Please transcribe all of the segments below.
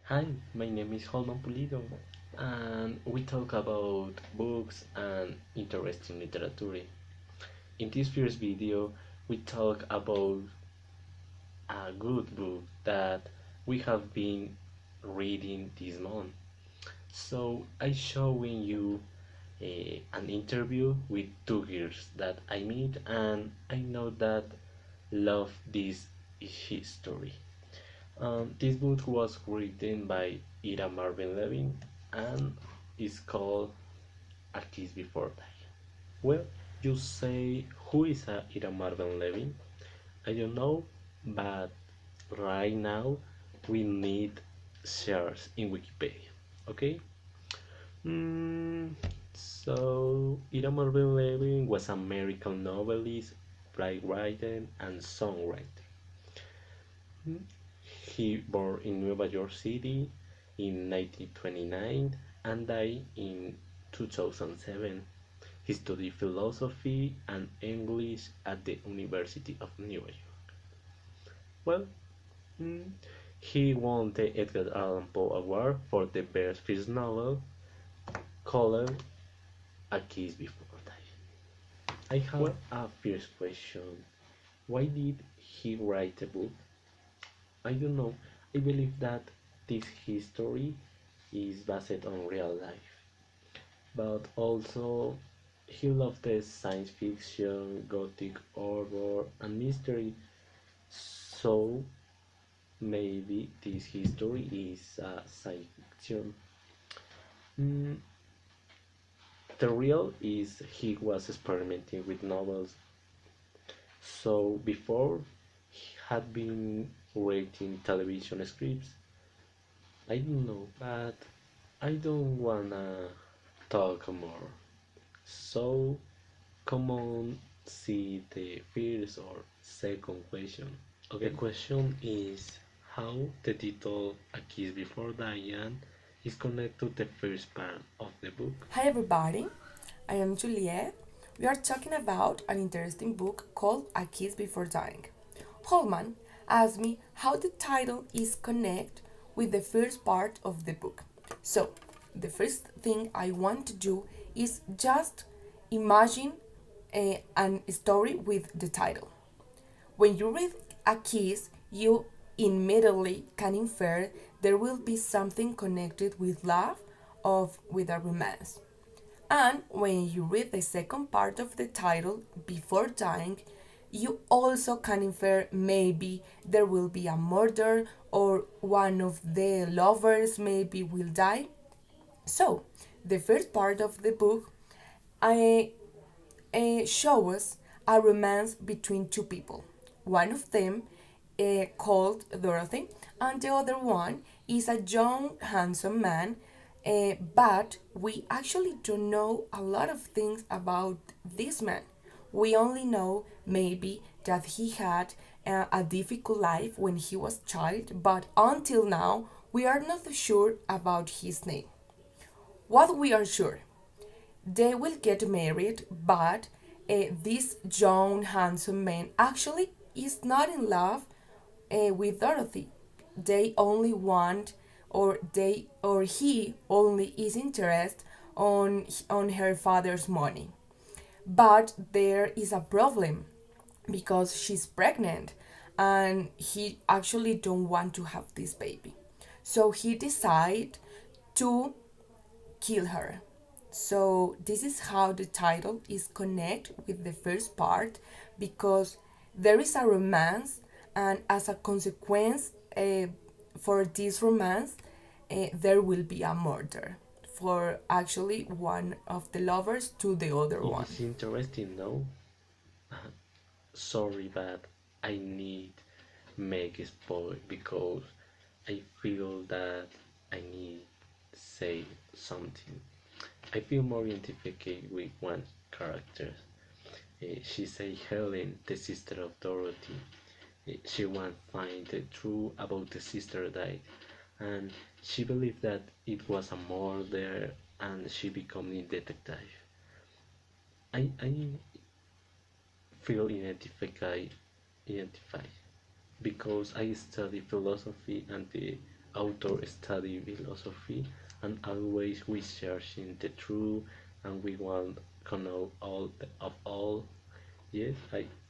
Hi, my name is Holman Pulido, and we talk about books and interesting literature. In this first video, we talk about a good book that we have been reading this month. So I showing you an interview with two girls that I meet, and I know that love this history. This book was written by Ira Marvin Levin and is called A Kiss Before Die. Well, you say, who is Ira Marvin Levin? I don't know, but right now we need shares in Wikipedia. Okay? Mm, so, Ira Marvin Levin was an American novelist, playwright, and songwriter. He born in New York City in 1929 and died in 2007. He studied philosophy and English at the University of New York. Well, mm, he won the Edgar Allan Poe Award for the best first novel called A Kiss Before Die. I have a first question. Why did he write a book? I don't know. I believe that this history is based on real life, but also he loved the science fiction, gothic horror, and mystery. So maybe this history is science fiction. Mm, the real is he was experimenting with novels. So before he had been writing television scripts. I don't know, but I don't wanna talk more. So come on, see the first or second question. Okay, the question is how the title A Kiss Before Diane is connected to the first part of the book. Hi everybody, I am Juliet. We are talking about an interesting book called A Kiss Before Dying. Holman asked me how the title is connected with the first part of the book. So, the first thing I want to do is just imagine an story with the title. When you read A Kiss, you immediately can infer there will be something connected with love or with a romance. And when you read the second part of the title, Before Dying, you also can infer maybe there will be a murder or one of the lovers maybe will die. So, the first part of the book I, shows a romance between two people. One of them called Dorothy, and the other one is a young, handsome man. But we actually don't know a lot of things about this man. We only know maybe that he had a difficult life when he was a child, but until now we are not sure about his name. What we are sure, they will get married, but this young, handsome man actually is not in love with Dorothy. They only want, or he only is interested on her father's money. But there is a problem because she's pregnant and he actually don't want to have this baby. So he decide to kill her. So this is how the title is connect with the first part because there is a romance and as a consequence for this romance there will be a murder for actually one of the lovers to the other It one. is interesting, no? Sorry, but I need make a spoil because I feel that I need say something. I feel more identified with one character. She say Helen, the sister of Dorothy. She want find the truth about the sister died, and she believed that it was a murder, and she become a detective. I feel identified because I study philosophy and the author study philosophy and always we searching the truth and we want to know all of all. Yes,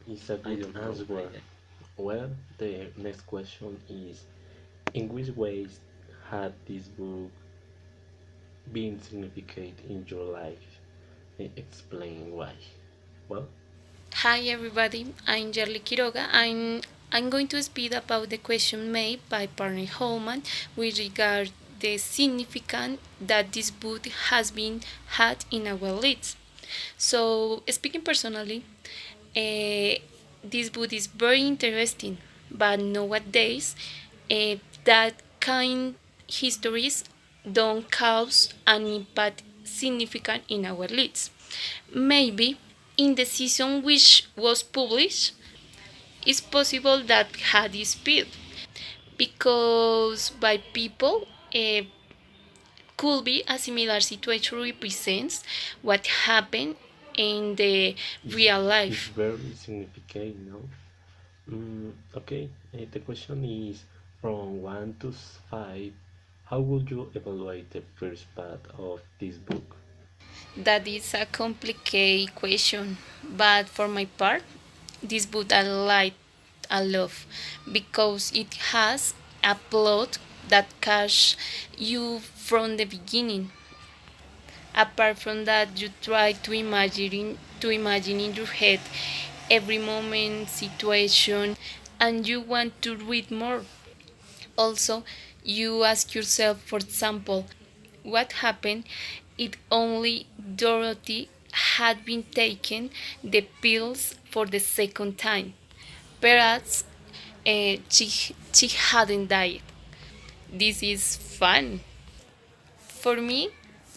it's a I good don't know answer. why. Well, the next question is: in which ways had this book been significant in your life? Explain why. Well, Hi everybody, I'm Jerly Quiroga. I'm going to speak about the question made by partner Holman with regard the significance that this book has been had in our lives. So speaking personally, uh, this book is very interesting, but nowadays that kind histories don't cause an impact significant in our lives. Maybe in the season which was published, it's possible that had disappeared because by people could be a similar situation represents what happened in the real it's life. very significant, no? Okay, the question is from 1 to 5, how would you evaluate the first part of this book? That is a complicated question, but for my part, this book I like a lot because it has a plot that catches you from the beginning. Apart from that, you try to imagine in your head every moment, situation, and you want to read more. Also, you ask yourself, for example, what happened if only Dorothy had been taking the pills for the second time? Perhaps she hadn't died. This is fun. For me,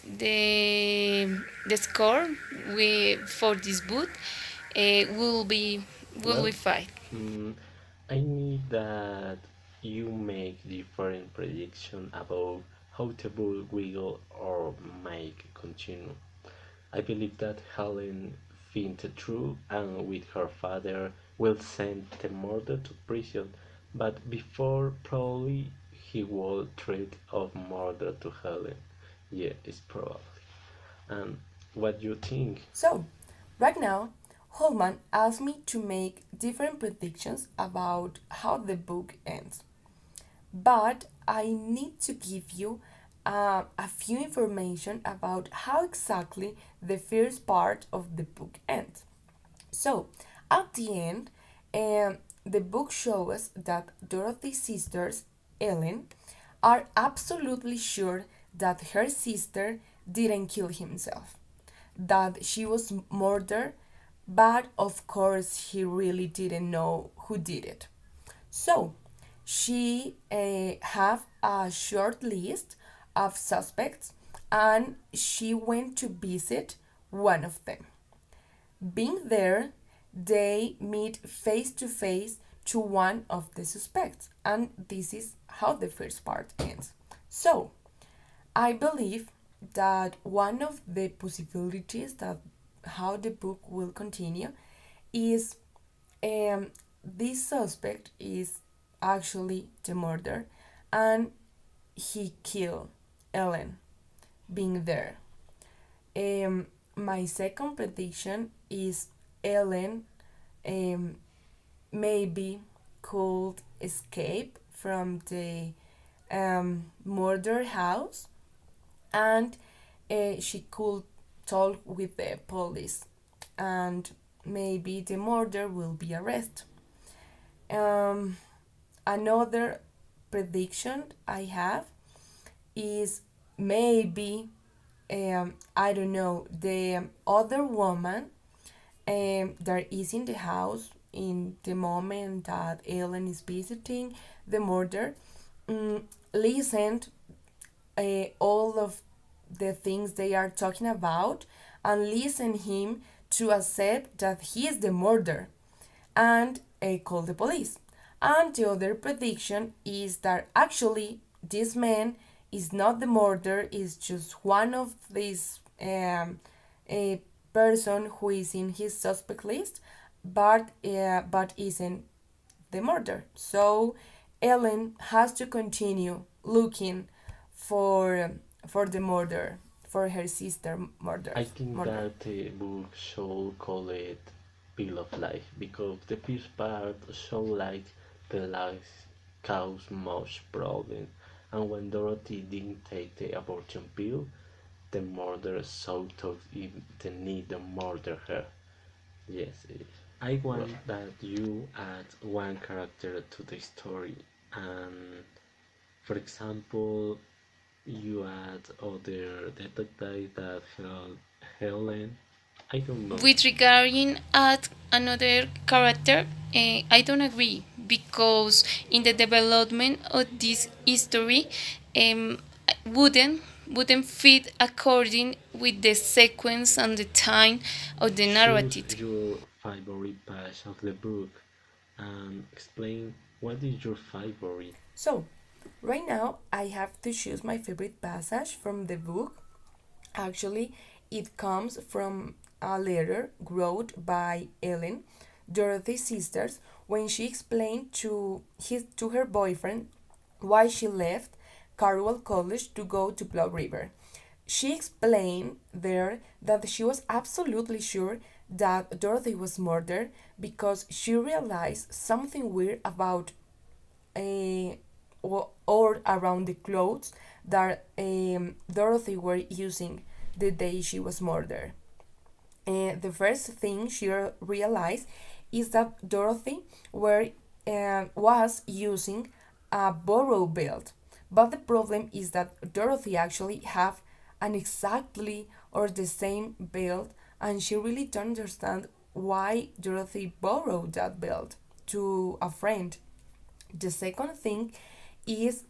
the score for this book will be Well, 5. mm, I need that you make different prediction about how the book will or might continue. I believe that Helen finds the truth and with her father will send the murder to prison, but before probably he will threat of murder to Helen. Yeah, it's probably. And what do you think? So, right now, Holman asked me to make different predictions about how the book ends. But I need to give you a few information about how exactly the first part of the book ends. So, at the end, the book shows that Dorothy's sisters, Ellen, are absolutely sure that her sister didn't kill himself, that she was murdered, but of course he really didn't know who did it. So she have a short list of suspects and she went to visit one of them. Being there, they meet face to face to one of the suspects, and this is how the first part ends. So, I believe that one of the possibilities that how the book will continue is um, this suspect is actually the murderer and he killed Ellen being there. My second prediction is Ellen um, maybe could escape from the murder house and she could talk with the police and maybe the murderer will be arrested. Um, Another prediction I have is maybe I don't know the other woman that is in the house in the moment that Ellen is visiting the murder listened all of the things they are talking about and listen him to accept that he is the murderer and call the police. And the other prediction is that actually this man is not the murderer, is just one of these a person who is in his suspect list, but isn't the murder. So Ellen has to continue looking for the murder, for her sister I murders think murder. that the book should call it Pill of Life because the first part show like the lies cause much problem, and when Dorothy didn't take the abortion pill, the murderer so thought it the need to murder her. Yes, I want that you add one character to the story, and for example, you add other detective that help Helen. I don't know. With regarding at another character, I don't agree because in the development of this history, um, wouldn't wouldn't fit according with the sequence and the time of the Choose narrative. your favorite page of the book and explain what is your favorite. So, right now I have to choose my favorite passage from the book. Actually, it comes from a letter wrote by Ellen, Dorothy's sisters, when she explained to her boyfriend why she left Carwell College to go to Blood River. She explained there that she was absolutely sure that Dorothy was murdered because she realized something weird about or around the clothes that Dorothy were using the day she was murdered. The first thing she realized is that Dorothy was using a borrowed belt. But the problem is that Dorothy actually have an exactly or the same belt, and she really don't understand why Dorothy borrowed that belt to a friend. The second thing is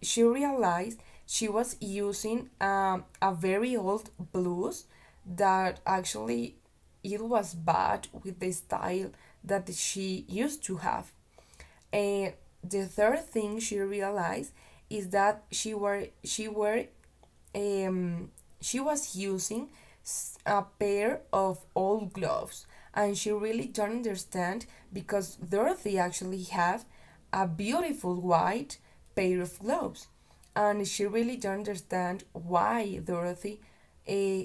she realized she was using a very old blouse that actually it was bad with the style that she used to have. And the third thing she realized is that she was using a pair of old gloves, and she really don't understand because Dorothy actually have a beautiful white pair of gloves, and she really don't understand why Dorothy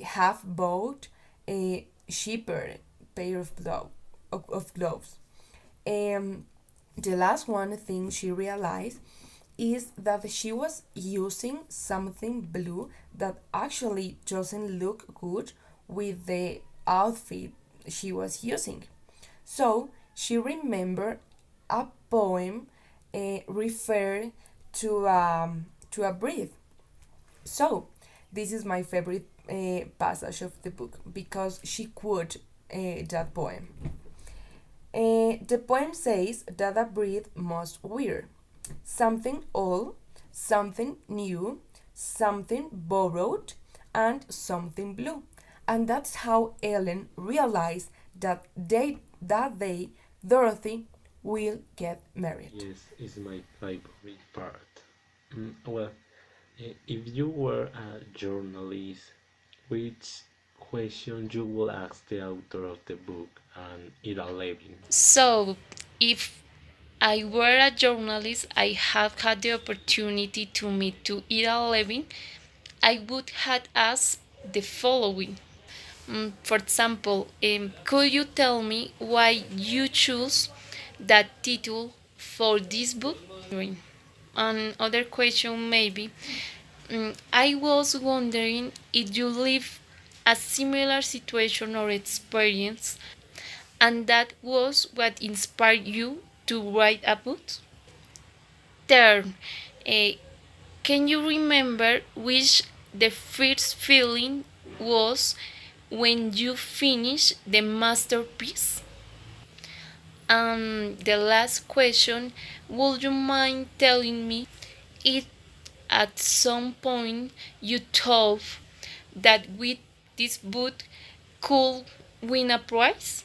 have bought a cheaper pair of gloves. Um, the last one thing she realized is that she was using something blue that actually doesn't look good with the outfit she was using. So she remembered a poem referred to a breath. So this is my favorite passage of the book because she quote that poem. The poem says that a breath must wear something old, something new, something borrowed, and something blue. And that's how Ellen realized that day Dorothy will get married. Yes, is my favorite part. Well, if you were a journalist, which question you will ask the author of the book and Ida Levin? So, if I were a journalist, I have had the opportunity to meet to Ida Levin, I would have asked the following. For example, could you tell me why you choose that title for this book? Another question maybe. I was wondering if you live a similar situation or experience, and that was what inspired you to write a book. Third, uh, can you remember which the first feeling was when you finished the masterpiece? And the last question, would you mind telling me if at some point you thought that with this book could win a prize?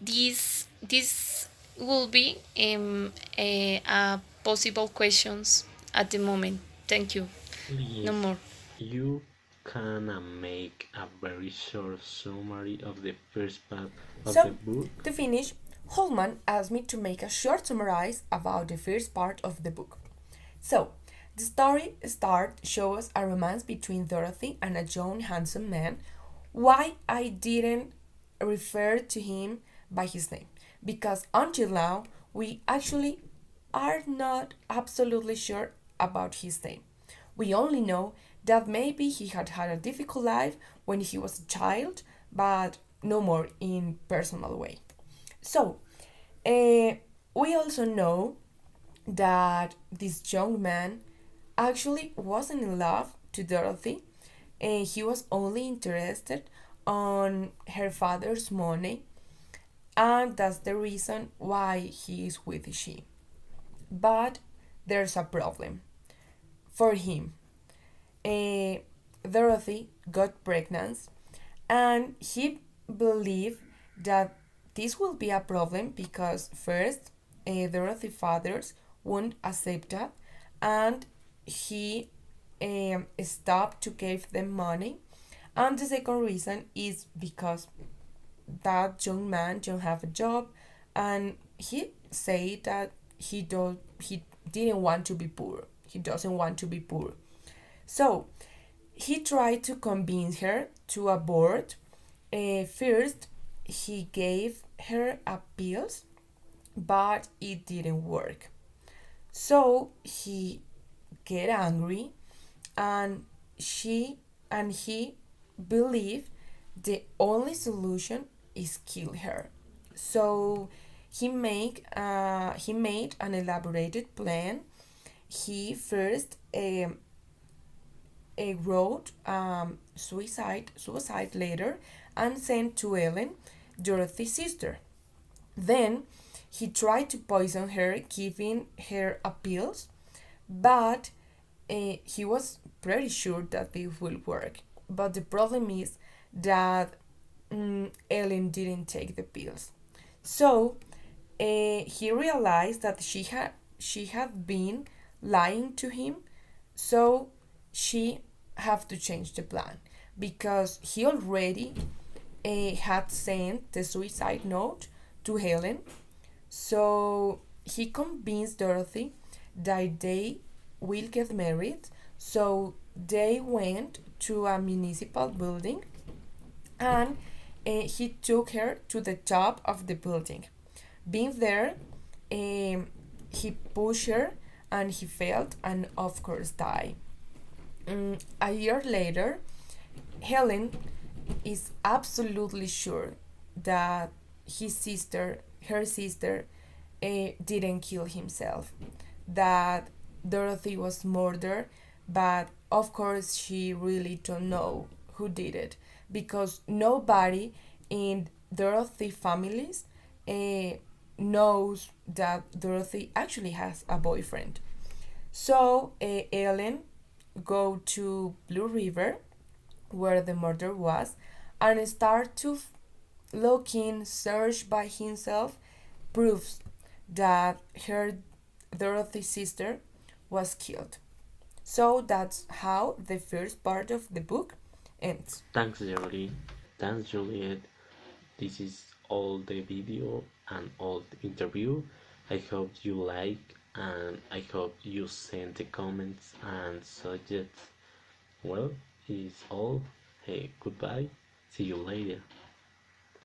This will be possible questions at the moment. Thank you. No Yes, more. you can make a very short summary of the first part of the So, book. to finish, Holman asked me to make a short summary about the first part of the book. So, the story shows a romance between Dorothy and a young, handsome man. Why I didn't refer to him by his name? Because until now, we actually are not absolutely sure about his name. We only know that maybe he had had a difficult life when he was a child, but no more in personal way. So, we also know that this young man actually wasn't in love to Dorothy, and he was only interested on her father's money, and that's the reason why he is with she. But there's a problem for him. Uh, Dorothy got pregnant, and he believed that this will be a problem because first, Dorothy fathers won't accept that, and he stopped to give them money. And the second reason is because that young man don't have a job, and he said that he didn't want to be poor. He doesn't want to be poor. So he tried to convince her to abort. First, he gave her a pills, but it didn't work. So he get angry, and she and he believed the only solution is kill her. So he made an elaborated plan. He first wrote suicide letter and sent to Ellen, Dorothy's sister. Then he tried to poison her, giving her a pills, but he was pretty sure that it will work. But the problem is that Ellen didn't take the pills. So he realized that she had been lying to him. So she have to change the plan because he already had sent the suicide note to Helen. So he convinced Dorothy that they will get married. So they went to a municipal building, and he took her to the top of the building. Being there, he pushed her and he failed and of course died. A year later, Helen is absolutely sure that her sister, didn't kill himself, that Dorothy was murdered, but of course she really don't know who did it because nobody in Dorothy families knows that Dorothy actually has a boyfriend. So Ellen go to Blue River where the murder was and start to looking search by himself proves that her Dorothy's sister was killed. So that's how the first part of the book ends. Thanks, Jerry. Thanks, Juliet. This is all the video and all the interview. I hope you like and I hope you send the comments and subjects. Well, it's all. Hey, goodbye. See you later.